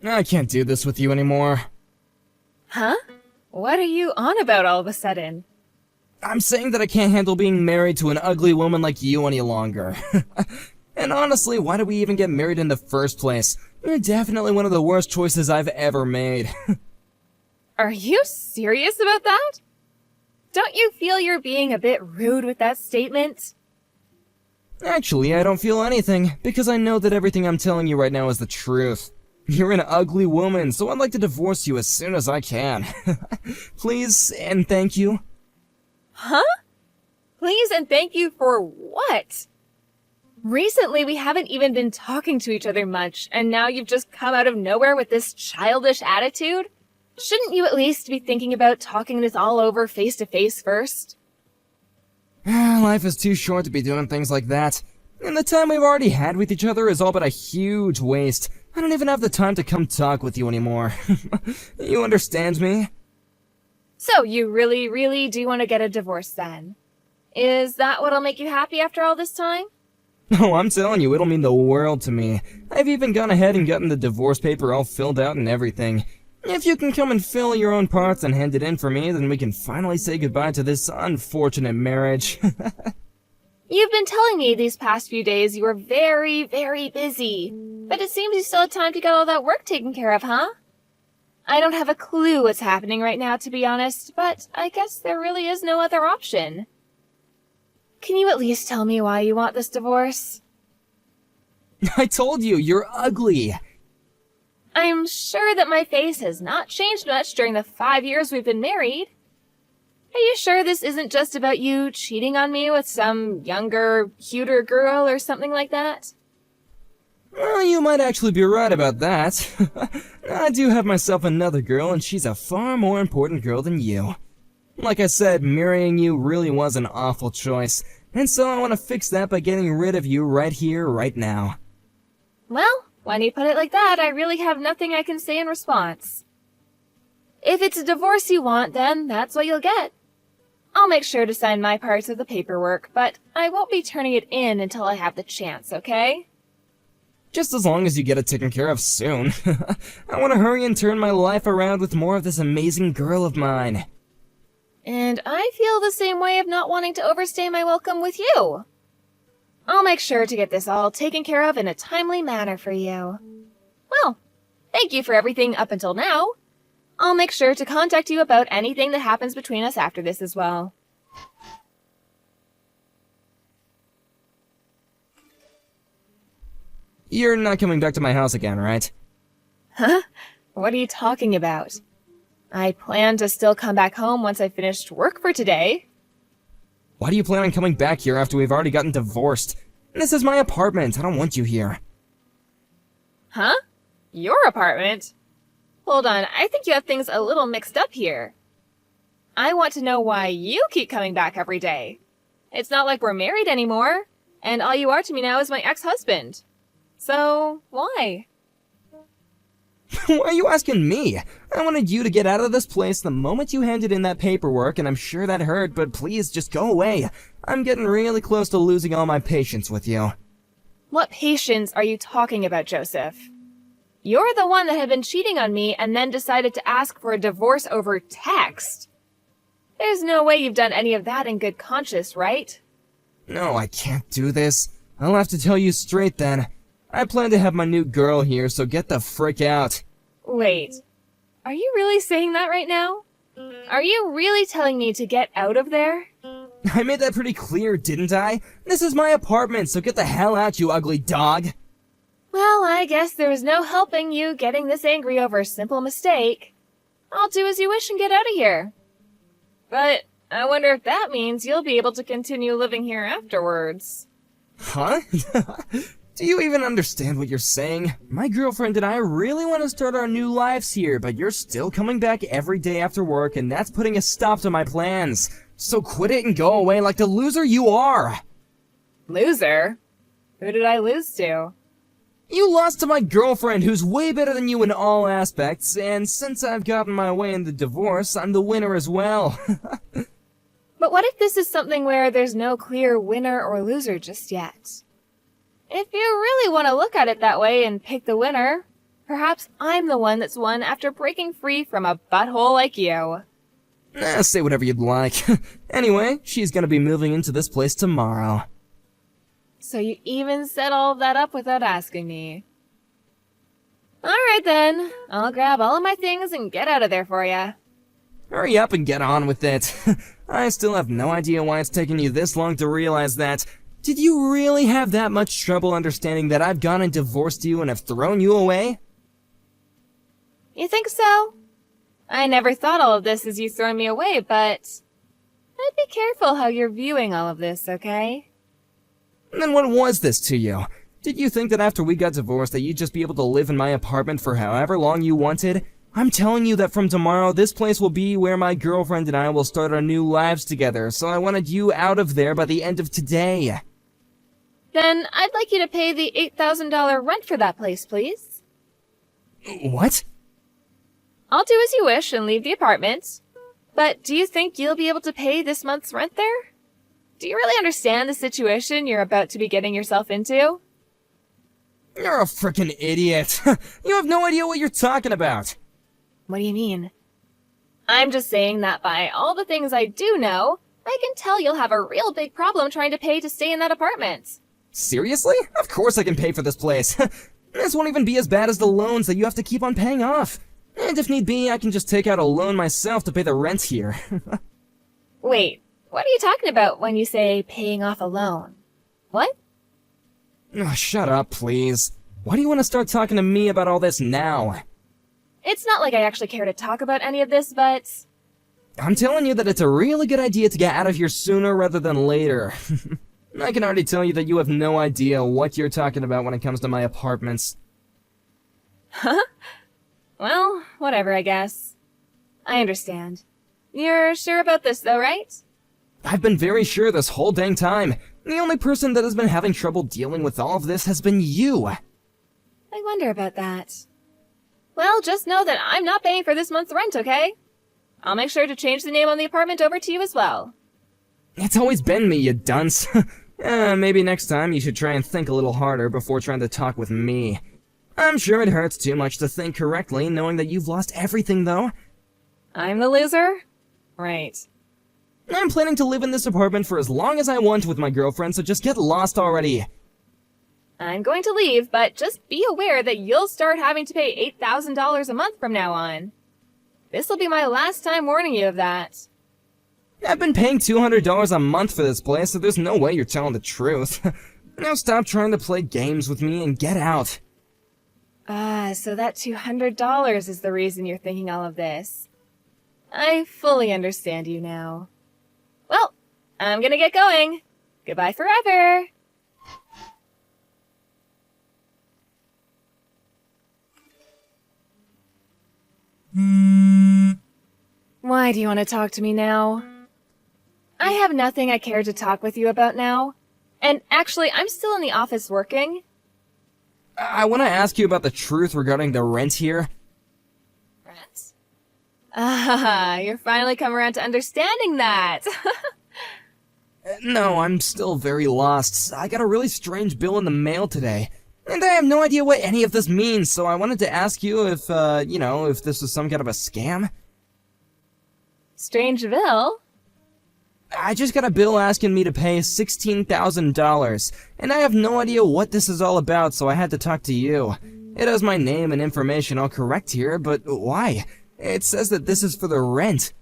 I can't do this with you anymore. Huh? What are you on about all of a sudden? I'm saying that I can't handle being married to an ugly woman like you any longer. And honestly, why did we even get married in the first place? You're definitely one of the worst choices I've ever made. Are you serious about that? Don't you feel you're being a bit rude with that statement? Actually, I don't feel anything, because I know that everything I'm telling you right now is the truth. You're an ugly woman, so I'd like to divorce you as soon as I can. Please and thank you. Huh? Please and thank you for what? Recently, we haven't even been talking to each other much, and now you've just come out of nowhere with this childish attitude? Shouldn't you at least be thinking about talking this all over face to face first? Life is too short to be doing things like that. And the time we've already had with each other is all but a huge waste. I don't even have the time to come talk with you anymore. You understand me? So you really do want to get a divorce then? Is that what'll make you happy after all this time? Oh, I'm telling you, it'll mean the world to me. I've even gone ahead and gotten the divorce paper all filled out and everything. If you can come and fill your own parts and hand it in for me, then we can finally say goodbye to this unfortunate marriage. You've been telling me these past few days you were very busy, but it seems you still had time to get all that work taken care of, huh? I don't have a clue what's happening right now, to be honest, but I guess there really is no other option. Can you at least tell me why you want this divorce? I told you, you're ugly. I'm sure that my face has not changed much during the 5 years we've been married. Are you sure this isn't just about you cheating on me with some younger, cuter girl or something like that? Well, you might actually be right about that. I do have myself another girl, and she's a far more important girl than you. Like I said, marrying you really was an awful choice, and so I want to fix that by getting rid of you right here, right now. Well, when you put it like that, I really have nothing I can say in response. If it's a divorce you want, then that's what you'll get. I'll make sure to sign my parts of the paperwork, but I won't be turning it in until I have the chance, okay? Just as long as you get it taken care of soon. I want to hurry and turn my life around with more of this amazing girl of mine. And I feel the same way of not wanting to overstay my welcome with you. I'll make sure to get this all taken care of in a timely manner for you. Well, thank you for everything up until now. I'll make sure to contact you about anything that happens between us after this as well. You're not coming back to my house again, right? Huh? What are you talking about? I plan to still come back home once I finished work for today. Why do you plan on coming back here after we've already gotten divorced? This is my apartment. I don't want you here. Huh? Your apartment? Hold on, I think you have things a little mixed up here. I want to know why you keep coming back every day. It's not like we're married anymore, and all you are to me now is my ex-husband. So, why? Why are you asking me? I wanted you to get out of this place the moment you handed in that paperwork, and I'm sure that hurt, but please just go away. I'm getting really close to losing all my patience with you. What patience are you talking about, Joseph? You're the one that had been cheating on me and then decided to ask for a divorce over text. There's no way you've done any of that in good conscience, right? No, I can't do this. I'll have to tell you straight then. I plan to have my new girl here, so get the frick out. Wait, are you really saying that right now? Are you really telling me to get out of there? I made that pretty clear, didn't I? This is my apartment, so get the hell out, you ugly dog. Well, I guess there was no helping you getting this angry over a simple mistake. I'll do as you wish and get out of here. But I wonder if that means you'll be able to continue living here afterwards. Huh? Do you even understand what you're saying? My girlfriend and I really want to start our new lives here, but you're still coming back every day after work, and that's putting a stop to my plans. So quit it and go away like the loser you are! Loser? Who did I lose to? You lost to my girlfriend, who's way better than you in all aspects, and since I've gotten my way in the divorce, I'm the winner as well. But what if this is something where there's no clear winner or loser just yet? If you really want to look at it that way and pick the winner, Perhaps I'm the one that's won after breaking free from a butthole like you. Say whatever you'd like. Anyway, she's gonna be moving into this place tomorrow. So you even set all of that up without asking me. Alright then, I'll grab all of my things and get out of there for ya. Hurry up and get on with it. I still have no idea why it's taken you this long to realize that. Did you really have that much trouble understanding that I've gone and divorced you and have thrown you away? You think so? I never thought all of this as you throwing me away, but I'd be careful how you're viewing all of this, okay? Then what was this to you? Did you think that after we got divorced that you'd just be able to live in my apartment for however long you wanted? I'm telling you that from tomorrow, this place will be where my girlfriend and I will start our new lives together, so I wanted you out of there by the end of today. Then I'd like you to pay the $8,000 rent for that place, please. What? I'll do as you wish and leave the apartment. But do you think you'll be able to pay this month's rent there? Do you really understand the situation you're about to be getting yourself into? You're a frickin' idiot. You have no idea what you're talking about. What do you mean? I'm just saying that by all the things I do know, I can tell you'll have a real big problem trying to pay to stay in that apartment. Seriously? Of course I can pay for this place. This won't even be as bad as the loans that you have to keep on paying off. And if need be, I can just take out a loan myself to pay the rent here. Wait, what are you talking about when you say paying off a loan? What? Oh, shut up, please. Why do you want to start talking to me about all this now? It's not like I actually care to talk about any of this, but I'm telling you that it's a really good idea to get out of here sooner rather than later. I can already tell you that you have no idea what you're talking about when it comes to my apartments. Huh? Well, whatever, I guess. I understand. You're sure about this, though, right? I've been very sure this whole dang time. The only person that has been having trouble dealing with all of this has been you. I wonder about that. Well, just know that I'm not paying for this month's rent, okay? I'll make sure to change the name on the apartment over to you as well. It's always been me, you dunce. Maybe next time you should try and think a little harder before trying to talk with me. I'm sure it hurts too much to think correctly, knowing that you've lost everything, though. I'm the loser? Right. I'm planning to live in this apartment for as long as I want with my girlfriend, so just get lost already. I'm going to leave, but just be aware that you'll start having to pay $8,000 a month from now on. This'll be my last time warning you of that. I've been paying $200 a month for this place, so there's no way you're telling the truth. Now stop trying to play games with me and get out. So that $200 is the reason you're thinking all of this. I fully understand you now. Well, I'm gonna get going. Goodbye forever. Why do you want to talk to me now? I have nothing I care to talk with you about now. And actually, I'm still in the office working. I want to ask you about the truth regarding the rent here. Rent? You're finally come around to understanding that. No, I'm still very lost. I got a really strange bill in the mail today. And I have no idea what any of this means, so I wanted to ask you if, if this was some kind of a scam. Strange bill? I just got a bill asking me to pay $16,000, and I have no idea what this is all about, so I had to talk to you. It has my name and information all correct here, but why? It says that this is for the rent.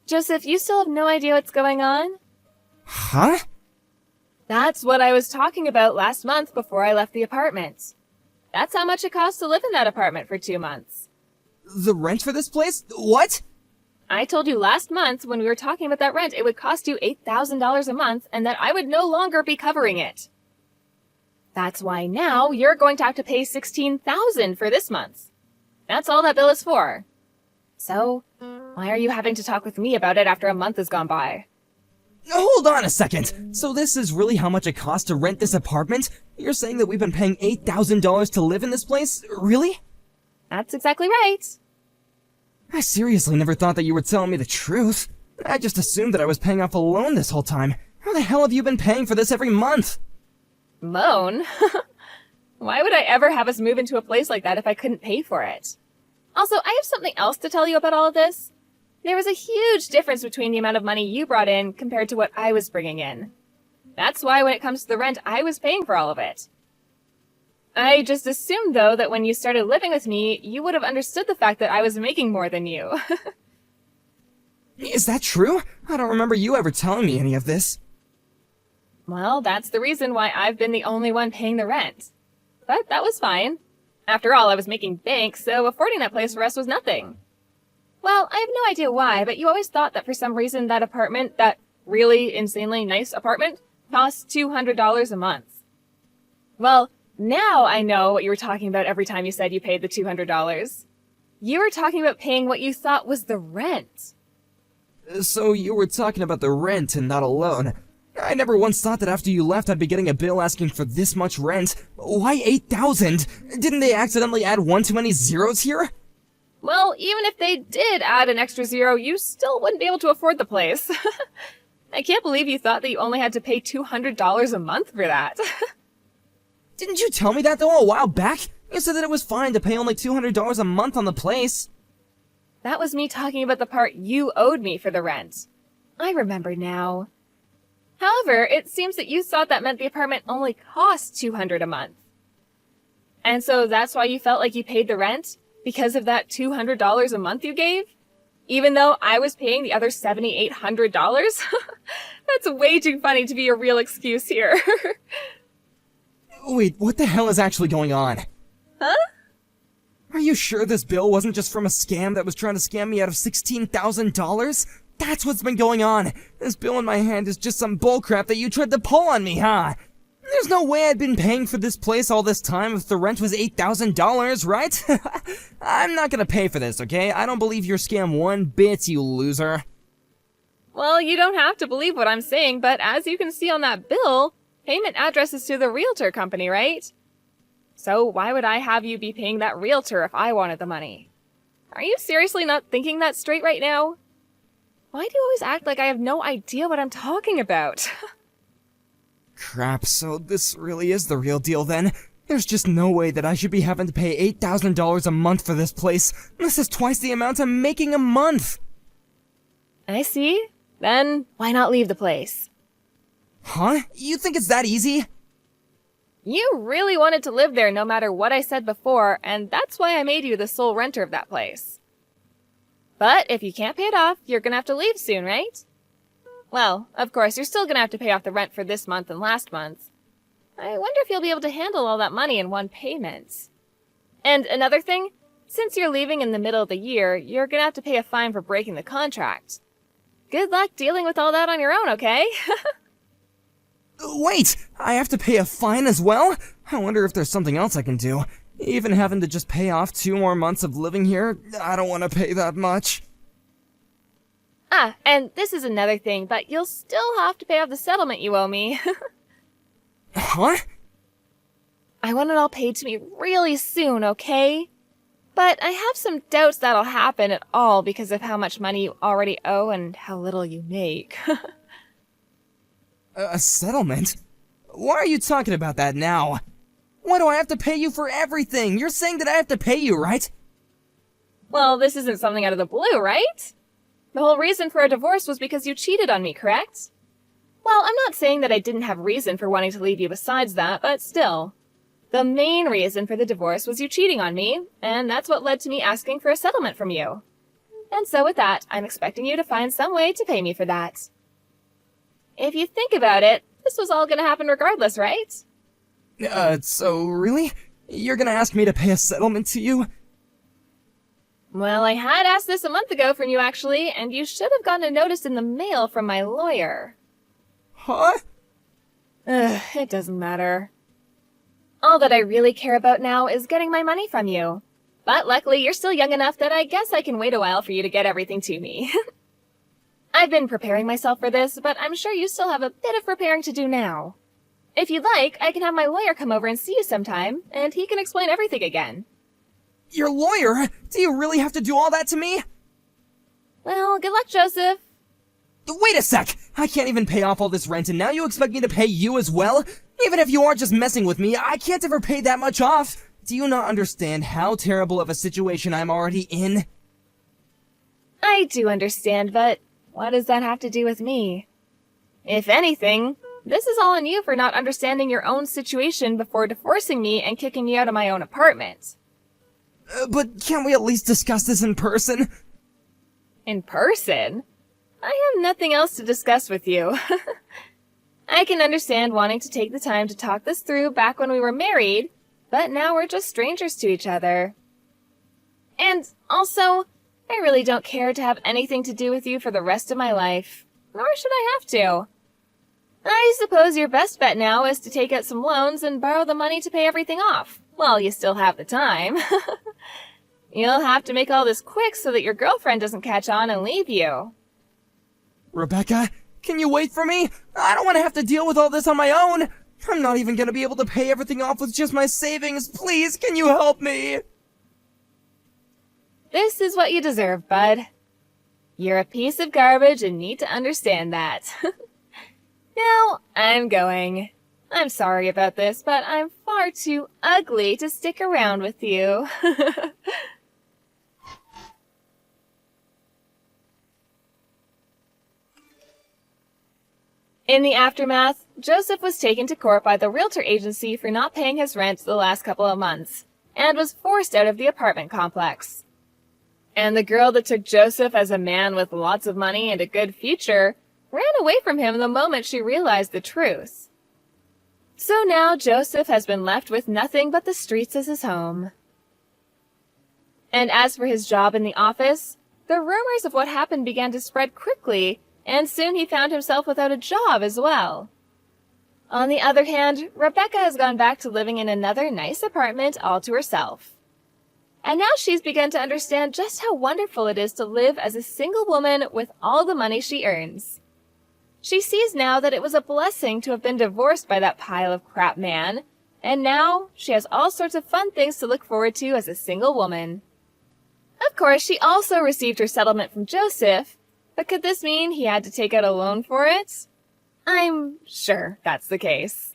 Joseph, you still have no idea what's going on? Huh? That's what I was talking about last month before I left the apartment. That's how much it costs to live in that apartment for 2 months. The rent for this place? What? I told you last month when we were talking about that rent, it would cost you $8,000 a month and that I would no longer be covering it. That's why now you're going to have to pay $16,000 for this month. That's all that bill is for. So, why are you having to talk with me about it after a month has gone by? Hold on a second. So this is really how much it costs to rent this apartment? You're saying that we've been paying $8,000 to live in this place? Really? That's exactly right. I seriously never thought that you were telling me the truth. I just assumed that I was paying off a loan this whole time. How the hell have you been paying for this every month? Loan? Why would I ever have us move into a place like that if I couldn't pay for it? Also, I have something else to tell you about all of this. There was a huge difference between the amount of money you brought in compared to what I was bringing in. That's why when it comes to the rent, I was paying for all of it. I just assumed, though, that when you started living with me, you would have understood the fact that I was making more than you. Is that true? I don't remember you ever telling me any of this. Well, that's the reason why I've been the only one paying the rent. But that was fine. After all, I was making bank, so affording that place for us was nothing. Well, I have no idea why, but you always thought that for some reason that apartment, that really insanely nice apartment, cost $200 a month. Well, now I know what you were talking about every time you said you paid the $200. You were talking about paying what you thought was the rent. So you were talking about the rent and not a loan. I never once thought that after you left I'd be getting a bill asking for this much rent. Why $8,000? Didn't they accidentally add one too many zeros here? Well, even if they did add an extra zero, you still wouldn't be able to afford the place. I can't believe you thought that you only had to pay $200 a month for that. Didn't you tell me that though a while back? You said that it was fine to pay only $200 a month on the place. That was me talking about the part you owed me for the rent. I remember now. However, it seems that you thought that meant the apartment only cost $200 a month. And so that's why you felt like you paid the rent? Because of that $200 a month you gave? Even though I was paying the other $7,800? That's way too funny to be a real excuse here. Wait, what the hell is actually going on? Huh? Are you sure this bill wasn't just from a scam that was trying to scam me out of $16,000? That's what's been going on. This bill in my hand is just some bullcrap that you tried to pull on me, huh? There's no way I'd been paying for this place all this time if the rent was $8,000, right? I'm not gonna pay for this, okay? I don't believe your scam one bit, you loser. Well, you don't have to believe what I'm saying, but as you can see on that bill, payment address is to the realtor company, right? So why would I have you be paying that realtor if I wanted the money? Are you seriously not thinking that straight right now? Why do you always act like I have no idea what I'm talking about? Crap, so this really is the real deal then? There's just no way that I should be having to pay $8,000 a month for this place. This is twice the amount I'm making a month. I see. Then why not leave the place? Huh? You think it's that easy? You really wanted to live there no matter what I said before, and that's why I made you the sole renter of that place. But if you can't pay it off, you're gonna have to leave soon, right? Well, of course, you're still gonna have to pay off the rent for this month and last month. I wonder if you'll be able to handle all that money in one payment. And another thing, since you're leaving in the middle of the year, you're gonna have to pay a fine for breaking the contract. Good luck dealing with all that on your own, okay? Wait, I have to pay a fine as well? I wonder if there's something else I can do. Even having to just pay off 2 more months of living here, I don't want to pay that much. Ah, and this is another thing, but you'll still have to pay off the settlement you owe me. Huh? I want it all paid to me really soon, okay? But I have some doubts that'll happen at all because of how much money you already owe and how little you make. A settlement? Why are you talking about that now? Why do I have to pay you for everything? You're saying that I have to pay you, right? Well, this isn't something out of the blue, right? The whole reason for a divorce was because you cheated on me, correct? Well, I'm not saying that I didn't have reason for wanting to leave you besides that, but still. The main reason for the divorce was you cheating on me, and that's what led to me asking for a settlement from you. And so with that, I'm expecting you to find some way to pay me for that. If you think about it, this was all gonna happen regardless, right? So really? You're gonna ask me to pay a settlement to you? Well, I had asked this a month ago from you actually, and you should have gotten a notice in the mail from my lawyer. Huh? It doesn't matter. All that I really care about now is getting my money from you. But luckily, you're still young enough that I guess I can wait a while for you to get everything to me. I've been preparing myself for this, but I'm sure you still have a bit of preparing to do now. If you'd like, I can have my lawyer come over and see you sometime, and he can explain everything again. Your lawyer? Do you really have to do all that to me? Well, good luck, Joseph. Wait a sec! I can't even pay off all this rent, and now you expect me to pay you as well? Even if you are just messing with me, I can't ever pay that much off! Do you not understand how terrible of a situation I'm already in? I do understand, but what does that have to do with me? If anything, this is all on you for not understanding your own situation before divorcing me and kicking me out of my own apartment. But can't we at least discuss this in person? In person? I have nothing else to discuss with you. I can understand wanting to take the time to talk this through back when we were married, but now we're just strangers to each other. And also, I really don't care to have anything to do with you for the rest of my life, nor should I have to. I suppose your best bet now is to take out some loans and borrow the money to pay everything off, while you still have the time. You'll have to make all this quick so that your girlfriend doesn't catch on and leave you. Rebecca, can you wait for me? I don't want to have to deal with all this on my own. I'm not even going to be able to pay everything off with just my savings. Please, can you help me? This is what you deserve, bud. You're a piece of garbage and need to understand that. Now, I'm going. I'm sorry about this, but I'm far too ugly to stick around with you. In the aftermath, Joseph was taken to court by the realtor agency for not paying his rent the last couple of months, and was forced out of the apartment complex. And the girl that took Joseph as a man with lots of money and a good future ran away from him the moment she realized the truth. So now Joseph has been left with nothing but the streets as his home. And as for his job in the office, the rumors of what happened began to spread quickly, and soon he found himself without a job as well. On the other hand, Rebecca has gone back to living in another nice apartment all to herself. And now she's begun to understand just how wonderful it is to live as a single woman with all the money she earns. She sees now that it was a blessing to have been divorced by that pile of crap man, and now she has all sorts of fun things to look forward to as a single woman. Of course, she also received her settlement from Joseph, but could this mean he had to take out a loan for it? I'm sure that's the case.